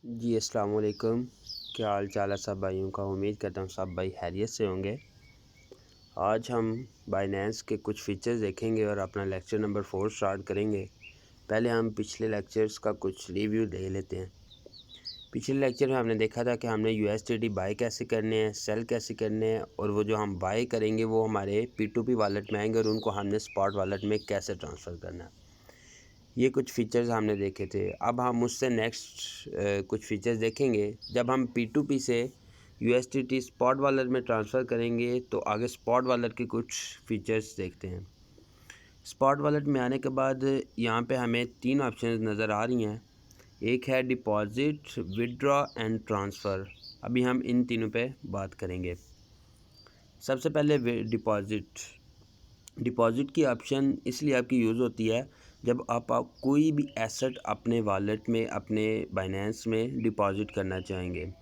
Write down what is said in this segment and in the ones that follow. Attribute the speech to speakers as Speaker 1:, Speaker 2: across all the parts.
Speaker 1: जी अस्सलाम वालेकुम। क्या हाल चाल है सब भाइयों का। उम्मीद करता हूँ सब भाई खैरियत से होंगे। आज हम बाइनेंस के कुछ फीचर्स देखेंगे और अपना लेक्चर नंबर 4 स्टार्ट करेंगे। पहले हम पिछले लेक्चर्स का कुछ रिव्यू ले लेते हैं। पिछले लेक्चर में हमने देखा था कि हमने यूएसडीटी बाई कैसे करने हैं, सेल कैसे करने हैं, और वो जो हम बाई करेंगे वो हमारे P2P वॉलेट में आएंगे और उनको हमने स्पॉट वॉलेट में कैसे ट्रांसफ़र करना है। ये कुछ फ़ीचर्स हमने देखे थे। अब हम उससे नेक्स्ट कुछ फ़ीचर्स देखेंगे। जब हम P2P से USDT स्पॉट वॉलेट में ट्रांसफ़र करेंगे तो आगे स्पॉट वॉलेट के कुछ फ़ीचर्स देखते हैं। स्पॉट वॉलेट में आने के बाद यहाँ पे हमें 3 ऑप्शंस नज़र आ रही हैं। एक है डिपॉज़िट, विथड्रॉ एंड ट्रांसफ़र। अभी हम इन तीनों पे बात करेंगे। सबसे पहले डिपॉज़िट की ऑप्शन इसलिए आपकी यूज़ होती है जब आप कोई भी एसेट अपने वॉलेट में, अपने बाइनेंस में डिपॉज़िट करना चाहेंगे।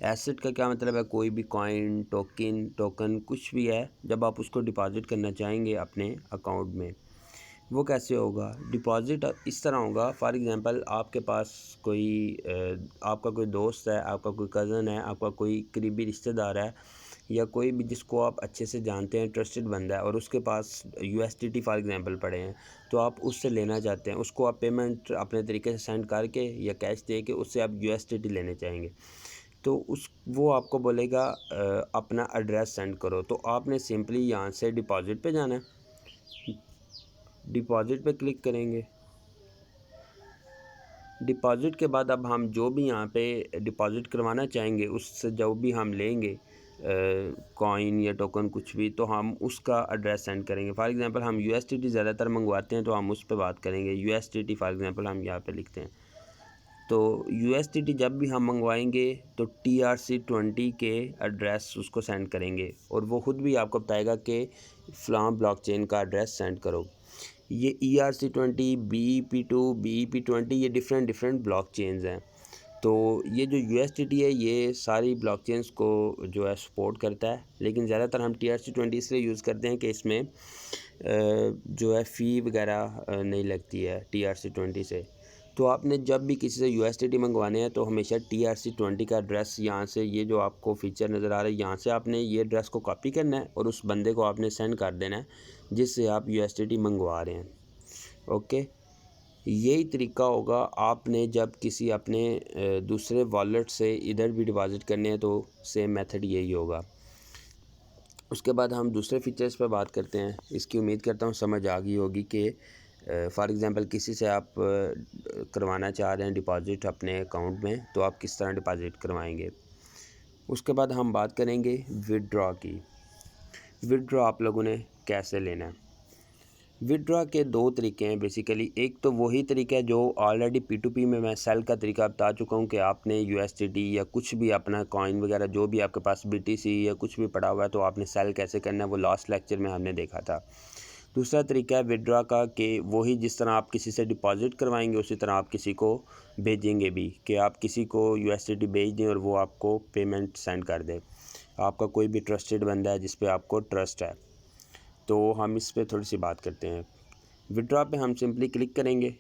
Speaker 1: एसेट का क्या मतलब है? कोई भी कॉइन, टोकन कुछ भी है, जब आप उसको डिपॉज़िट करना चाहेंगे अपने अकाउंट में, वो कैसे होगा? डिपॉज़िट इस तरह होगा। फॉर एग्ज़ाम्पल आपके पास आपका कोई दोस्त है, आपका कोई कज़न है, आपका कोई करीबी रिश्तेदार है, या कोई भी जिसको आप अच्छे से जानते हैं, ट्रस्टेड बंदा है, और उसके पास USDT फॉर एग्ज़ाम्पल पड़े हैं, तो आप उससे लेना चाहते हैं। उसको आप पेमेंट अपने तरीके से सेंड करके या कैश दे के उससे आप USDT लेने चाहेंगे, तो वो आपको बोलेगा अपना एड्रेस सेंड करो। तो आपने सिंपली यहाँ से डिपॉज़िट पे जाना है, डिपॉज़िट पे क्लिक करेंगे। डिपॉज़िट के बाद अब हम जो भी यहाँ पे डिपॉज़िट करवाना चाहेंगे, उससे जो भी हम लेंगे कॉइन या टोकन कुछ भी, तो हम उसका एड्रेस सेंड करेंगे। फॉर एग्ज़ाम्पल हम USDT ज़्यादातर मंगवाते हैं तो हम उस पर बात करेंगे। USDT फॉर एग्ज़ाम्पल हम यहाँ पे लिखते हैं। तो USDT जब भी हम मंगवाएंगे तो TRC20 के एड्रेस उसको सेंड करेंगे, और वो ख़ुद भी आपको बताएगा कि फ़लाँ ब्लॉकचेन का एड्रेस सेंड करो। ये ERC20, BEP2, BEP20 ये डिफरेंट ब्लॉक चेन्स हैं। तो ये जो USDT है ये सारी ब्लॉक चेन्स को जो है सपोर्ट करता है, लेकिन ज़्यादातर हम TRC20 इसलिए यूज़ करते हैं कि इसमें जो है फ़ी वगैरह नहीं लगती है TRC20 से। तो आपने जब भी किसी से USDT मंगवाने हैं तो हमेशा TRC20 का एड्रेस, यहाँ से ये जो आपको फ़ीचर नज़र आ रहा है, यहाँ से आपने ये एड्रेस को कॉपी करना है और उस बंदे को आपने सेंड कर देना है जिससे आप USDT मंगवा रहे हैं। ओके, यही तरीका होगा। आपने जब किसी अपने दूसरे वॉलेट से इधर भी डिपॉज़िट करने हैं तो सेम मेथड यही होगा। उसके बाद हम दूसरे फीचर्स पर बात करते हैं। इसकी उम्मीद करता हूँ समझ आ गई होगी कि फॉर एग्ज़ाम्पल किसी से आप करवाना चाह रहे हैं डिपॉज़िट अपने अकाउंट में, तो आप किस तरह डिपॉज़िट करवाएंगे। उसके बाद हम बात करेंगे विथड्रॉ की। विथड्रॉ आप लोगों ने कैसे लेना है। विथड्रॉ के 2 तरीके हैं बेसिकली। एक तो वही तरीका है जो ऑलरेडी P2P में मैं सेल का तरीका बता चुका हूँ कि आपने USDT या कुछ भी अपना कॉइन वगैरह जो भी आपके पास BTC या कुछ भी पड़ा हुआ है, तो आपने सेल कैसे करना है वो लास्ट लेक्चर में हमने देखा था। दूसरा तरीका है विथड्रॉ का कि वही जिस तरह आप किसी से डिपॉज़िट करवाएंगे उसी तरह आप किसी को भेजेंगे भी, कि आप किसी को USDT भेज दें और वो आपको पेमेंट सेंड कर दे। आपका कोई भी ट्रस्टेड बंदा है जिस पे आपको ट्रस्ट है, तो हम इस पे थोड़ी सी बात करते हैं। विथड्रॉ पे हम सिंपली क्लिक करेंगे।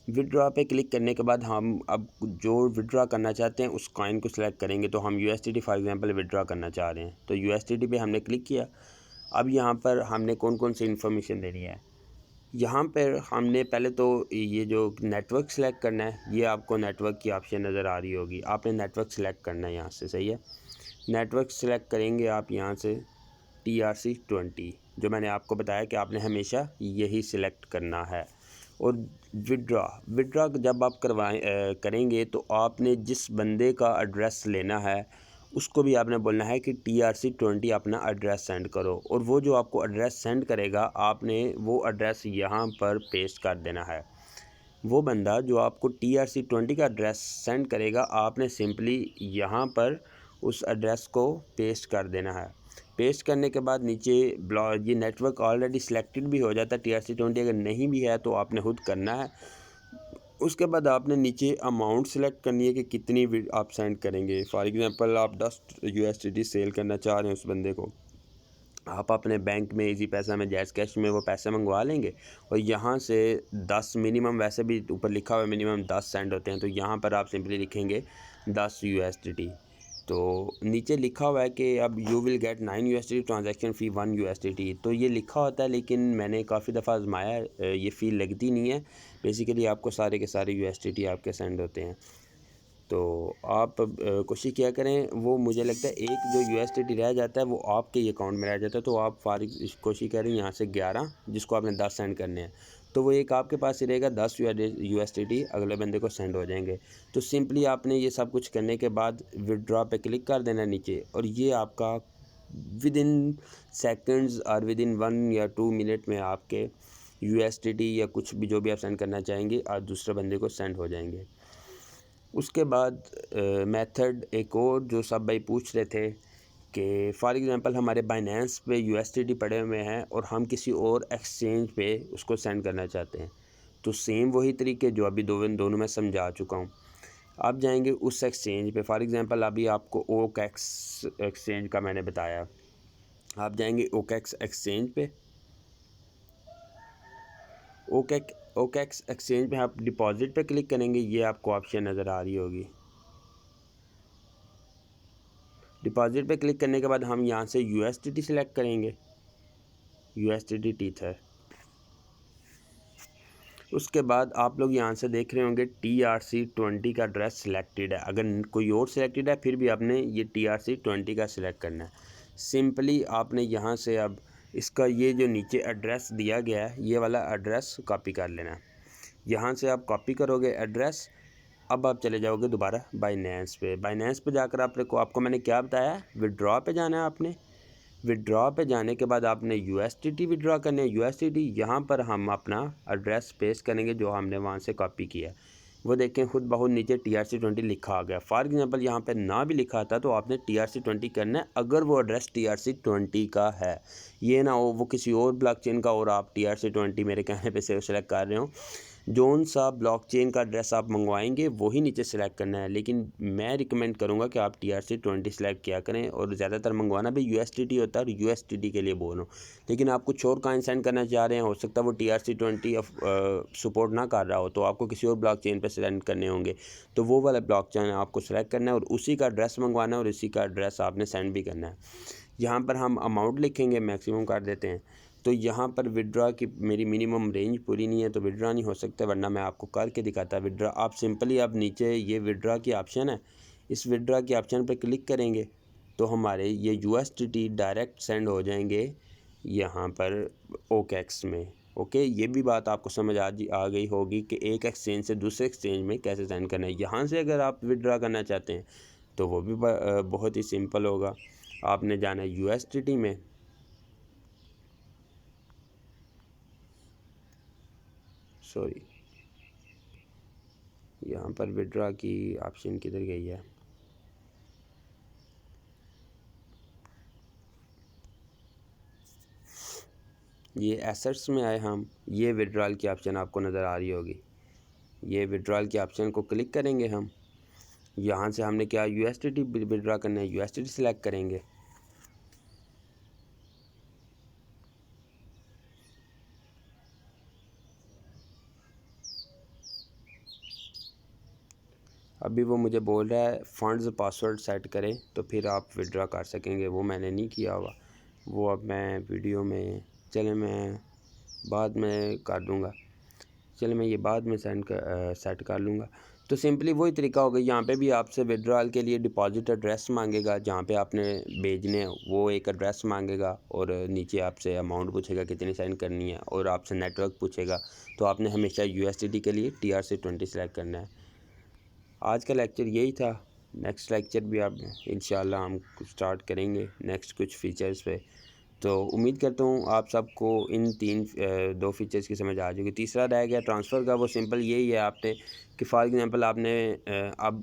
Speaker 1: विथड्रॉ पे क्लिक करने के बाद हम अब जो विथड्रॉ करना चाहते हैं उस कॉइन को सिलेक्ट करेंगे। तो हम USDT फॉर एग्ज़ाम्पल विथड्रॉ करना चाह रहे हैं, तो USDT पे हमने क्लिक किया। अब यहाँ पर हमने कौन कौन सी इन्फॉर्मेशन देनी है। यहाँ पर हमने पहले तो ये जो नेटवर्क सेलेक्ट करना है, ये आपको नेटवर्क की ऑप्शन नज़र आ रही होगी। आपने नेटवर्क सेलेक्ट करना है यहाँ से, सही है। नेटवर्क सेलेक्ट करेंगे आप यहाँ से TRC20, जो मैंने आपको बताया कि आपने हमेशा यही सिलेक्ट करना है। और विथड्रॉ जब आप करेंगे तो आपने जिस बंदे का एड्रेस लेना है उसको भी आपने बोलना है कि TRC20 अपना एड्रेस सेंड करो, और वो जो आपको एड्रेस सेंड करेगा आपने वो एड्रेस यहाँ पर पेस्ट कर देना है। वो बंदा जो आपको TRC20 का एड्रेस सेंड करेगा आपने सिंपली यहाँ पर उस एड्रेस को पेस्ट कर देना है। पेस्ट करने के बाद नीचे ये नेटवर्क ऑलरेडी सिलेक्टेड भी हो जाता है। TRC20 अगर नहीं भी है तो आपने खुद करना है। उसके बाद आपने नीचे अमाउंट सेलेक्ट करनी है कि कितनी आप सेंड करेंगे। फॉर एग्ज़ाम्पल आप 10 USDT सेल करना चाह रहे हैं उस बंदे को, आप अपने बैंक में इजी पैसा में जैज़ कैश में वो पैसे मंगवा लेंगे और यहाँ से 10 मिनिमम, वैसे भी ऊपर लिखा हुआ है मिनिमम 10 सेंड होते हैं, तो यहाँ पर आप सिंपली लिखेंगे 10 USDT। तो नीचे लिखा हुआ है कि अब you will get 9 USDT transaction fee 1 USDT। तो ये लिखा होता है, लेकिन मैंने काफ़ी दफ़ा आजमाया, ये फ़ी लगती नहीं है। बेसिकली आपको सारे के सारे USDT आपके सेंड होते हैं। तो आप कोशिश किया करें, वो मुझे लगता है एक जो USDT रह जाता है वो आपके ही अकाउंट में रह जाता है। तो आप कोशिश करें यहाँ से 11 जिसको आपने 10 सेंड करने हैं, तो वो एक आपके पास ही रहेगा, 10 USDT अगले बंदे को सेंड हो जाएंगे। तो सिंपली आपने ये सब कुछ करने के बाद विदड्रॉ पे क्लिक कर देना नीचे, और ये आपका विद इन सेकेंड्स और विद इन 1 या 2 मिनट में आपके USDT या कुछ भी जो भी आप सेंड करना चाहेंगे आज दूसरे बंदे को सेंड हो जाएंगे। उसके बाद मेथड एक और जो सब भाई पूछ रहे थे कि फॉर एग्ज़ाम्पल हमारे बाइनेंस पे USDT पड़े हुए हैं और हम किसी और एक्सचेंज पे उसको सेंड करना चाहते हैं, तो सेम वही तरीके जो अभी दोनों मैं समझा चुका हूँ। आप जाएंगे उस एक्सचेंज पे, फॉर एग्ज़ाम्पल अभी आपको OKX एक्सचेंज का मैंने बताया, आप जाएंगे OKX एक्सचेंज पे। OKX एक्सचेंज पे आप डिपॉज़िट पे क्लिक करेंगे, ये आपको ऑप्शन नज़र आ रही होगी। डिपॉज़िट पे क्लिक करने के बाद हम यहाँ से USDT सिलेक्ट करेंगे, USDT टीथर। उसके बाद आप लोग यहाँ से देख रहे होंगे TRC20 का एड्रेस सिलेक्टेड है। अगर कोई और सिलेक्टेड है फिर भी आपने ये TRC20 का सिलेक्ट करना है। सिंपली आपने यहाँ से अब इसका ये जो नीचे एड्रेस दिया गया है ये वाला एड्रेस कॉपी कर लेना है। यहाँ से आप कॉपी करोगे एड्रेस। अब आप चले जाओगे दोबारा बाइनेंस पे। बाइनेंस पे जाकर आपको मैंने क्या बताया, विड्रॉ पे जाना है आपने। विड्रॉ पे जाने के बाद आपने USDT विड्रॉ करने हैं। USDT यहाँ पर हम अपना एड्रेस पेस्ट करेंगे जो हमने वहाँ से कॉपी किया। वो देखें खुद बहुत नीचे TRC20 लिखा आ गया। फॉर एग्जांपल यहाँ पे ना भी लिखा था तो आपने TRC20 करना है अगर वो एड्रेस TRC20 का है। ये ना हो वो किसी और ब्लॉकचेन का और आप TRC20 मेरे कहने पे सेलेक्ट कर रहे हो। जोन सा ब्लॉकचेन का एड्रेस आप मंगवाएंगे वही नीचे सेलेक्ट करना है, लेकिन मैं रिकमेंड करूंगा कि आप TRC20 सेलेक्ट किया करें। और ज़्यादातर मंगवाना भी USDT होता है और USDT के लिए बोल रहा हूँ, लेकिन आप कुछ और कॉइन सेंड करना चाह रहे हैं, हो सकता है वो TRC20 सपोर्ट ना कर रहा हो, तो आपको किसी और ब्लॉकचेन पे सेंड करने होंगे, तो वो वाला ब्लॉकचेन आपको सेलेक्ट करना है और उसी का एड्रेस मंगवाना है और इसी का एड्रेस आपने सेंड भी करना है। यहाँ पर हम अमाउंट लिखेंगे, मैक्सिमम कर देते हैं। तो यहाँ पर विड्रॉ की मेरी मिनिमम रेंज पूरी नहीं है तो विड्रॉ नहीं हो सकता, वरना मैं आपको करके दिखाता विड्रॉ। आप सिंपली अब नीचे ये विड्रॉ की ऑप्शन है, इस विड्रॉ के ऑप्शन पर क्लिक करेंगे तो हमारे ये USDT डायरेक्ट सेंड हो जाएंगे यहाँ पर OKX में। ओके, ये भी बात आपको समझ आ गई होगी कि एक एक्सचेंज से दूसरे एक्सचेंज में कैसे सेंड करना है। यहाँ से अगर आप विड्रॉ करना चाहते हैं तो वो भी बहुत ही सिंपल होगा। आपने जाना है USDT में, सॉरी यहाँ पर विड्रॉ की ऑप्शन किधर गई है, ये एसेट्स में आए हम, ये विड्रॉल की ऑप्शन आपको नज़र आ रही होगी। ये विड्रॉल की ऑप्शन को क्लिक करेंगे हम। यहाँ से हमने क्या USDT विड्रॉ करना है, USDT सिलेक्ट करेंगे। अभी वो मुझे बोल रहा है फंड्स पासवर्ड सेट करें तो फिर आप विड्रॉ कर सकेंगे, वो मैंने नहीं किया हुआ, वो अब मैं वीडियो में, चले मैं बाद में कर दूँगा, चले मैं ये बाद में सेट कर लूँगा। तो सिंपली वही तरीका होगा, यहाँ पे भी आपसे विड्रॉल के लिए डिपॉजिट एड्रेस मांगेगा, जहाँ पे आपने भेजने वो एक एड्रेस मांगेगा और नीचे आपसे अमाउंट पूछेगा कितनी सेंड करनी है और आपसे नेटवर्क पूछेगा। तो आपने हमेशा USDT के लिए TRC20 सेलेक्ट करना है। आज का लेक्चर यही था। नेक्स्ट लेक्चर भी आप इंशाल्लाह हम स्टार्ट करेंगे नेक्स्ट कुछ फ़ीचर्स पे। तो उम्मीद करता हूँ आप सबको इन दो फीचर्स की समझ आ जाएगी। तीसरा रह गया ट्रांसफ़र का, वो सिंपल यही है आपने कि फॉर एग्जांपल आपने अब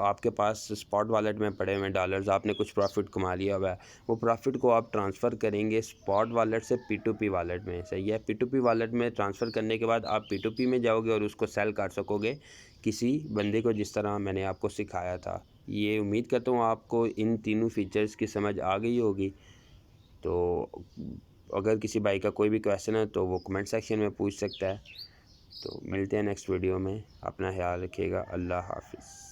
Speaker 1: आपके पास स्पॉट वॉलेट में पड़े हुए डॉलर्स, आपने कुछ प्रॉफिट कमा लिया हुआ है, वो प्रॉफिट को आप ट्रांसफ़र करेंगे स्पॉट वॉलेट से P2P वॉलेट में। सही है, P2P वॉलेट में ट्रांसफ़र करने के बाद आप P2P में जाओगे और उसको सेल कर सकोगे किसी बंदे को, जिस तरह मैंने आपको सिखाया था। ये उम्मीद करता हूँ आपको इन तीनों फीचर्स की समझ आ गई होगी। तो अगर किसी भाई का कोई भी क्वेश्चन है तो वो कमेंट सेक्शन में पूछ सकता है। तो मिलते हैं नेक्स्ट वीडियो में, अपना ख्याल रखिएगा, अल्लाह हाफिज़।